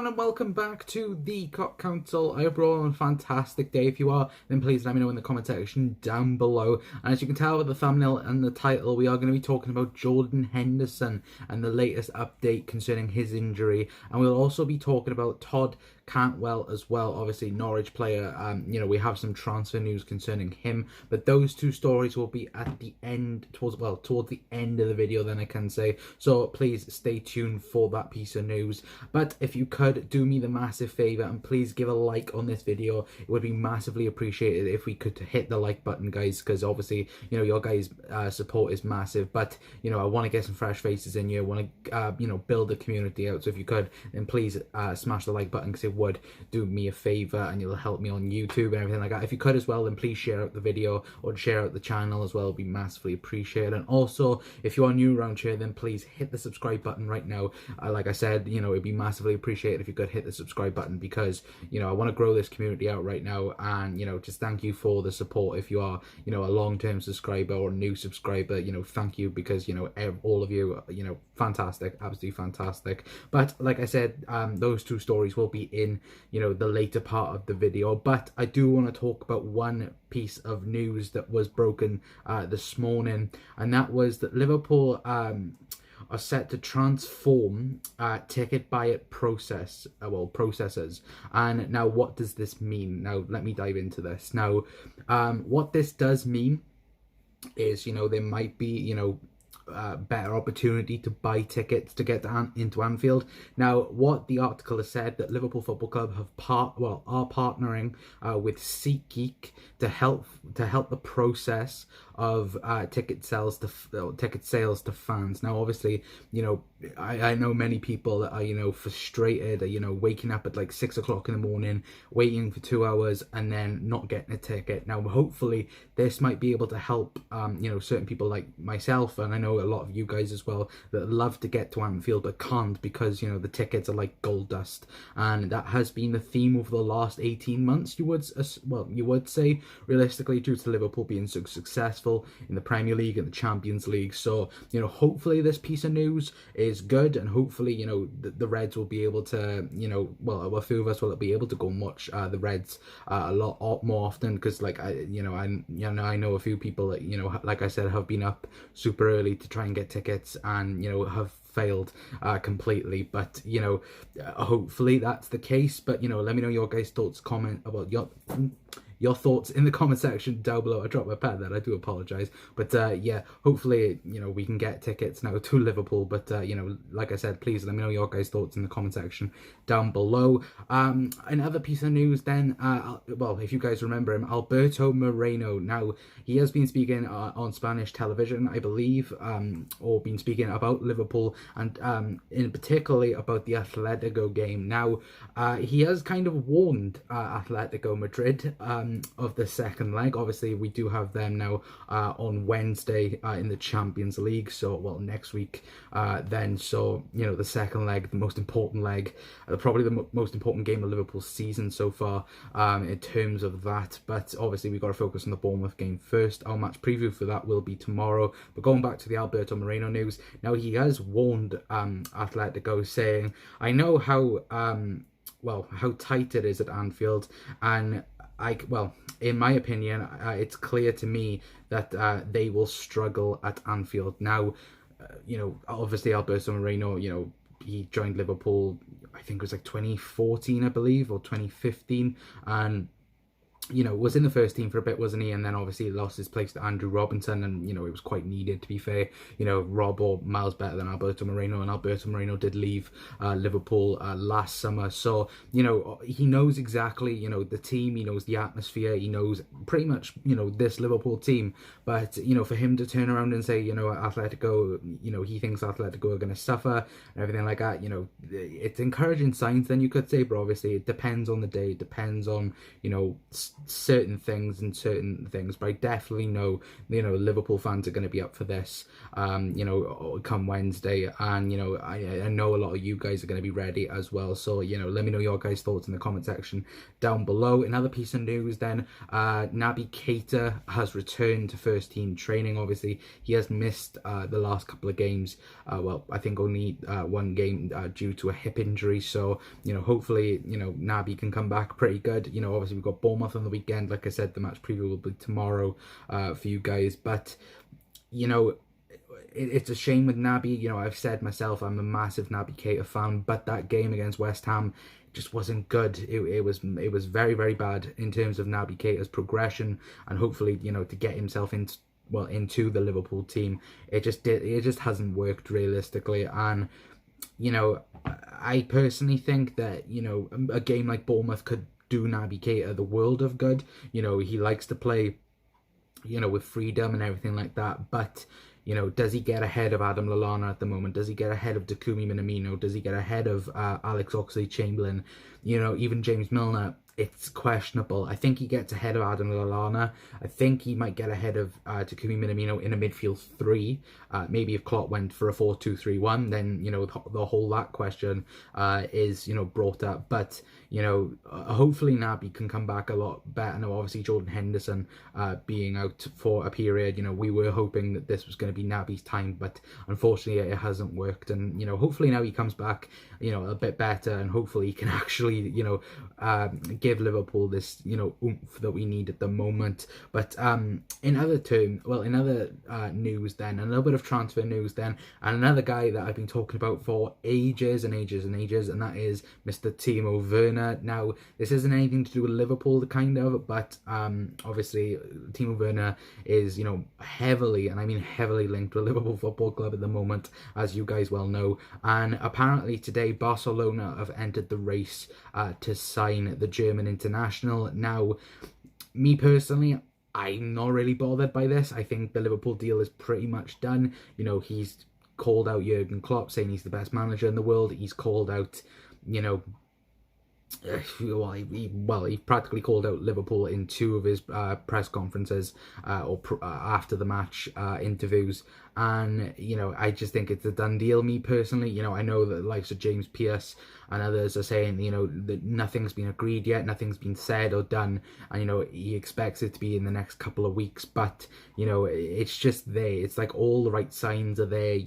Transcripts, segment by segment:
everyone, and welcome back to the Cop Council. I hope you're all on a fantastic day. If you are, then please let me know in the comment section down below. And as you can tell with the thumbnail and the title, we are going to be talking about Jordan Henderson and the latest update concerning his injury. And we'll also be talking about Todd Cantwell as well, obviously Norwich player. We have some transfer news concerning him, but those two stories will be at the end, towards the end of the video, then I can say. So please stay tuned for that piece of news. But if you could do me the massive favor and please give a like on this video, it would be massively appreciated if we could hit the like button, guys, because obviously your guys' support is massive. But I want to get some fresh faces in here. I want to build the community out. So if you could, then please smash the like button, because it would do me a favor and it'll help me on YouTube and everything like that. If you could as well, then please share out the video or share out the channel as well. It'll be massively appreciated. And also, if you are new around here, then please hit the subscribe button right now. Like I said, it'd be massively appreciated if you could hit the subscribe button, because I want to grow this community out right now. And just thank you for the support. If you are a long-term subscriber or a new subscriber, thank you, because all of you, fantastic, absolutely fantastic. But like I said, those two stories will be in the later part of the video. But I do want to talk about one piece of news that was broken this morning, and that was that Liverpool are set to transform ticket buy processors. And now, what does this mean? Now let me dive into this. Now what this does mean is there might be better opportunity to buy tickets to get into Anfield. Now, what the article has said, that Liverpool Football Club have are partnering with SeatGeek to help the process of ticket sales to fans. Now, obviously, I know many people that are frustrated, waking up at like 6 o'clock in the morning, waiting for 2 hours, and then not getting a ticket. Now, hopefully, this might be able to help certain people like myself, and I know a lot of you guys as well, that love to get to Anfield but can't, because the tickets are like gold dust. And that has been the theme over the last 18 months, you would say, realistically, due to Liverpool being so successful in the Premier League and the Champions League. So hopefully this piece of news is good, and hopefully the Reds will be able to a few of us will be able to go and watch the Reds a lot more often, because I know a few people that like I said, have been up super early to try and get tickets, and have failed completely. But hopefully that's the case. But let me know your guys' thoughts. Comment about your thoughts in the comment section down below. I dropped my pen there, I do apologize. But yeah, hopefully we can get tickets now to Liverpool. But like I said, please let me know your guys' thoughts in the comment section down below. Another piece of news then, if you guys remember him, Alberto Moreno. Now, he has been speaking on Spanish television, I believe, or been speaking about Liverpool, and in particularly about the Atletico game. Now, he has kind of warned Atletico Madrid of the second leg. Obviously, we do have them now on Wednesday in the Champions League, so next week then. So the second leg, the most important leg, probably the most important game of Liverpool's season so far, in terms of that. But obviously we've got to focus on the Bournemouth game first. Our match preview for that will be tomorrow. But going back to the Alberto Moreno news, now he has warned Atletico, saying, I know how tight it is at Anfield, and in my opinion, it's clear to me that they will struggle at Anfield. Now, obviously Alberto Moreno, he joined Liverpool, I think it was like 2014, I believe, or 2015, and was in the first team for a bit, wasn't he? And then obviously he lost his place to Andrew Robinson, and it was quite needed, to be fair. Rob or miles better than Alberto Moreno, and Alberto Moreno did leave Liverpool last summer. So he knows exactly the team, he knows the atmosphere, he knows pretty much this Liverpool team. But for him to turn around and say Atletico, he thinks Atletico are going to suffer and everything like that, it's encouraging signs, then you could say. But obviously it depends on the day, it depends on certain things and certain things, but I definitely know, Liverpool fans are going to be up for this, come Wednesday, and, I know a lot of you guys are going to be ready as well, so, let me know your guys' thoughts in the comment section down below. Another piece of news then, Naby Keita has returned to first team training. Obviously, he has missed the last couple of games, well, I think only one game due to a hip injury, so, hopefully, Naby can come back pretty good. Obviously we've got Bournemouth on the weekend. Like I said, the match preview will be tomorrow for you guys, but it's a shame with Naby. I've said myself, I'm a massive Naby Keita fan, but that game against West Ham just wasn't good. It was very, very bad in terms of Naby Keita's progression, and hopefully, to get himself into the Liverpool team, it just hasn't worked realistically. And I personally think that a game like Bournemouth could do Naby Keita the world of good. He likes to play with freedom and everything like that, but does he get ahead of Adam Lallana at the moment? Does he get ahead of Takumi Minamino? Does he get ahead of Alex Oxlade-Chamberlain? Even James Milner? It's questionable. I think he gets ahead of Adam Lallana. I think he might get ahead of Takumi Minamino in a midfield three. Maybe if Klopp went for a 4-2-3-1, then the whole that question is brought up. But hopefully Naby can come back a lot better. Now, obviously Jordan Henderson being out for a period, we were hoping that this was going to be Naby's time, but unfortunately it hasn't worked. And hopefully now he comes back a bit better, and hopefully he can actually give Liverpool this oomph that we need at the moment. But in other news then, a little bit of transfer news then, and another guy that I've been talking about for ages and ages and ages, and that is Mr. Timo Werner. Now, this isn't anything to do with Liverpool kind of, but obviously Timo Werner is heavily, and I mean heavily, linked to Liverpool Football Club at the moment, as you guys well know. And apparently today Barcelona have entered the race to sign the German international. Now, me personally, I'm not really bothered by this. I think the Liverpool deal is pretty much done. He's called out Jurgen Klopp, saying he's the best manager in the world. He's called out, he practically called out Liverpool in two of his press conferences after the match interviews, and I just think it's a done deal. Me personally, I know that the likes of James Pearce and others are saying that nothing's been agreed yet, nothing's been said or done, and he expects it to be in the next couple of weeks, but it's just there. It's like all the right signs are there,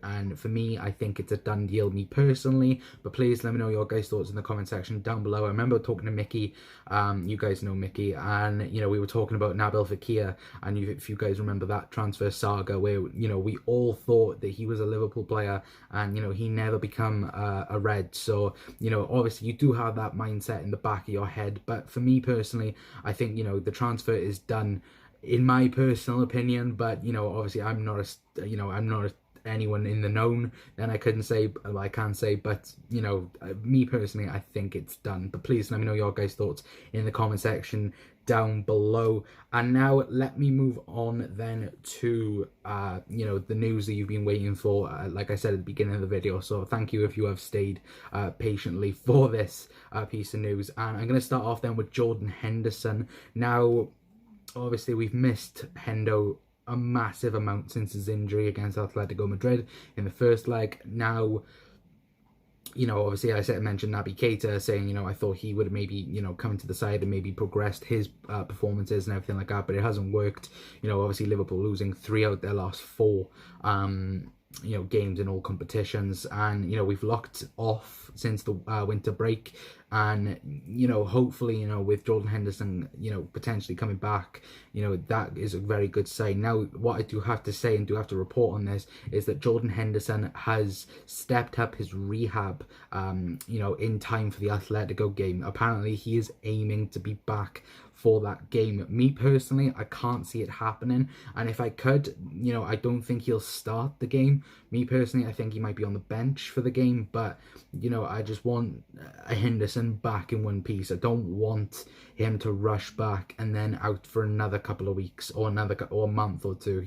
and for me, I think it's a done deal, me personally. But please let me know your guys' thoughts in the comment section down below. I remember talking to Mickey, you guys know Mickey, and we were talking about Nabil Fekir, and if you guys remember that transfer saga where we all thought that he was a Liverpool player, and he never become a Red. So obviously you do have that mindset in the back of your head, but for me personally, I think the transfer is done in my personal opinion. But obviously I'm not anyone in the known, then I can say, but me personally, I think it's done. But please let me know your guys' thoughts in the comment section down below. And now let me move on then to the news that you've been waiting for, like I said at the beginning of the video. So thank you if you have stayed patiently for this piece of news. And I'm going to start off then with Jordan Henderson. Now, obviously we've missed Hendo a massive amount since his injury against Atletico Madrid in the first leg. Now, obviously I mentioned Naby Keita, saying, I thought he would have maybe, come to the side and maybe progressed his performances and everything like that, but it hasn't worked. Obviously Liverpool losing 3 out their last 4, games in all competitions, and we've locked off since the winter break. And hopefully with Jordan Henderson potentially coming back, that is a very good sign. Now, what I do have to say and do have to report on this is that Jordan Henderson has stepped up his rehab in time for the Atletico game. Apparently he is aiming to be back for that game. Me personally, I can't see it happening, and if I could, I don't think he'll start the game. Me personally, I think he might be on the bench for the game, but I just want a Henderson back in one piece. I don't want him to rush back and then out for another couple of weeks or a month or two.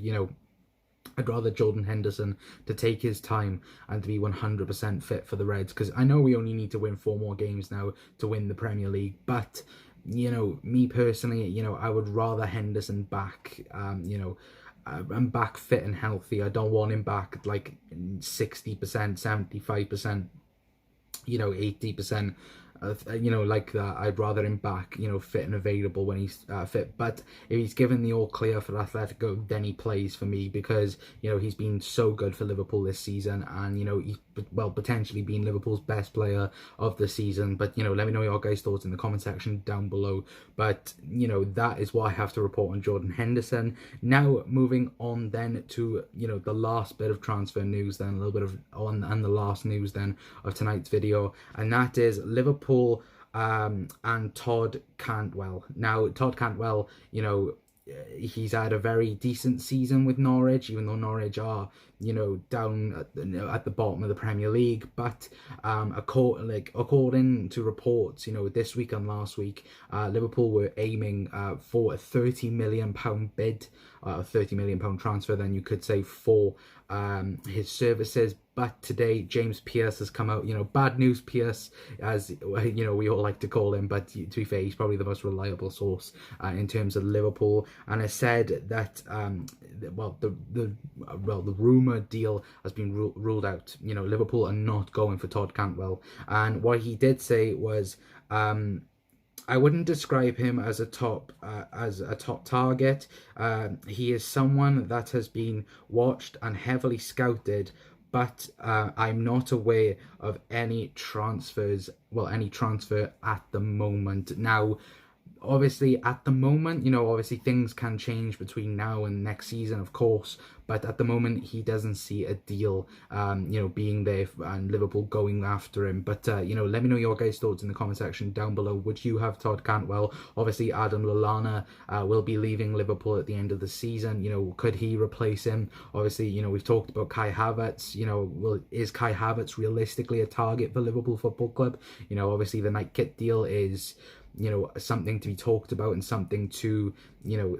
I'd rather Jordan Henderson to take his time and to be 100% fit for the Reds, because I know we only need to win 4 more games now to win the Premier League, but me personally, I would rather Henderson back. I'm back fit and healthy. I don't want him back at like 60%, 75%, 80%. Like that. I'd rather him back, fit and available when he's fit. But if he's given the all clear for Atletico, then he plays for me, because he's been so good for Liverpool this season, and he's potentially been Liverpool's best player of the season. But let me know your guys' thoughts in the comment section down below. But that is what I have to report on Jordan Henderson. Now moving on then to the last bit of transfer news, then a little bit of and the last news then of tonight's video, and that is Liverpool and Todd Cantwell. Now, Todd Cantwell, he's had a very decent season with Norwich, even though Norwich are, down at the bottom of the Premier League. But according to reports, this week and last week, Liverpool were aiming for a £30 million bid, a £30 million transfer, then you could say, for his services. But today, James Pearce has come out, bad news Pearce, as we all like to call him, but to be fair, he's probably the most reliable source in terms of Liverpool, and has said that the rumour deal has been ruled out. Liverpool are not going for Todd Cantwell, and what he did say was, I wouldn't describe him as a top target. He is someone that has been watched and heavily scouted, but I'm not aware of any transfer at the moment. Now, obviously, at the moment, obviously things can change between now and next season, of course. But at the moment, he doesn't see a deal, being there and Liverpool going after him. But, let me know your guys' thoughts in the comment section down below. Would you have Todd Cantwell? Obviously, Adam Lallana will be leaving Liverpool at the end of the season. Could he replace him? Obviously, we've talked about Kai Havertz. Is Kai Havertz realistically a target for Liverpool Football Club? Obviously, the night kit deal is something to be talked about and something to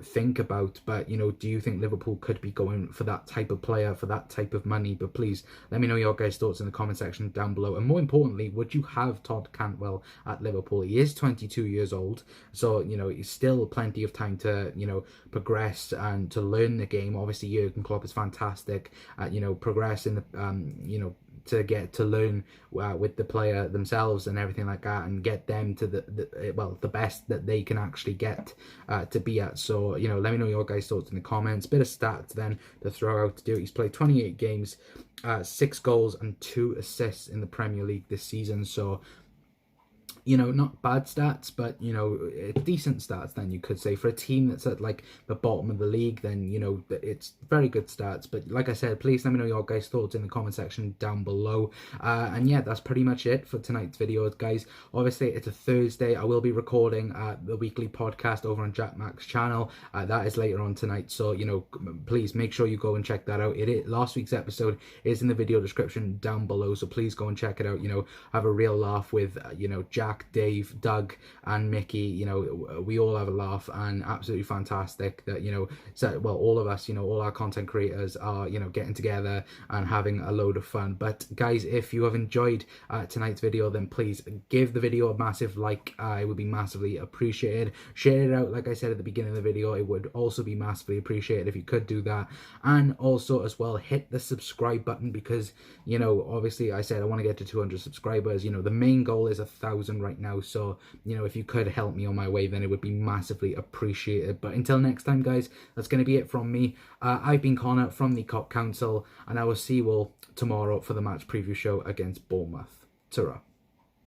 think about. But do you think Liverpool could be going for that type of player for that type of money? But please let me know your guys' thoughts in the comment section down below. And more importantly, would you have Todd Cantwell at Liverpool? He is 22 years old, so he's still plenty of time to progress and to learn the game. Obviously, Jurgen Klopp is fantastic at progress in the to get to learn with the player themselves and everything like that, and get them to the best that they can actually get to be at. So let me know your guys' thoughts in the comments. Bit of stats then to throw out to do. He's played 28 games, 6 goals and 2 assists in the Premier League this season. So not bad stats, but decent stats, then you could say, for a team that's at like the bottom of the league. Then it's very good stats. But like I said, please let me know your guys' thoughts in the comment section down below. And yeah, that's pretty much it for tonight's video, guys. Obviously, it's a Thursday. I will be recording the weekly podcast over on Jack Mac's channel. That is later on tonight, so please make sure you go and check that out. Last week's episode is in the video description down below, so please go and check it out. Have a real laugh with Jack, Dave, Doug and Mickey. We all have a laugh, and absolutely fantastic that all of us, all our content creators are getting together and having a load of fun. But guys, if you have enjoyed tonight's video, then please give the video a massive like. It would be massively appreciated. Share it out, like I said at the beginning of the video. It would also be massively appreciated if you could do that. And also as well, hit the subscribe button, because obviously I said I want to get to 200 subscribers. The main goal is 1,000 right now, so if you could help me on my way, then it would be massively appreciated. But until next time, guys, that's going to be it from me. I've been Connor from the Cop Council, and I will see you all tomorrow for the match preview show against Bournemouth. Ta-ra.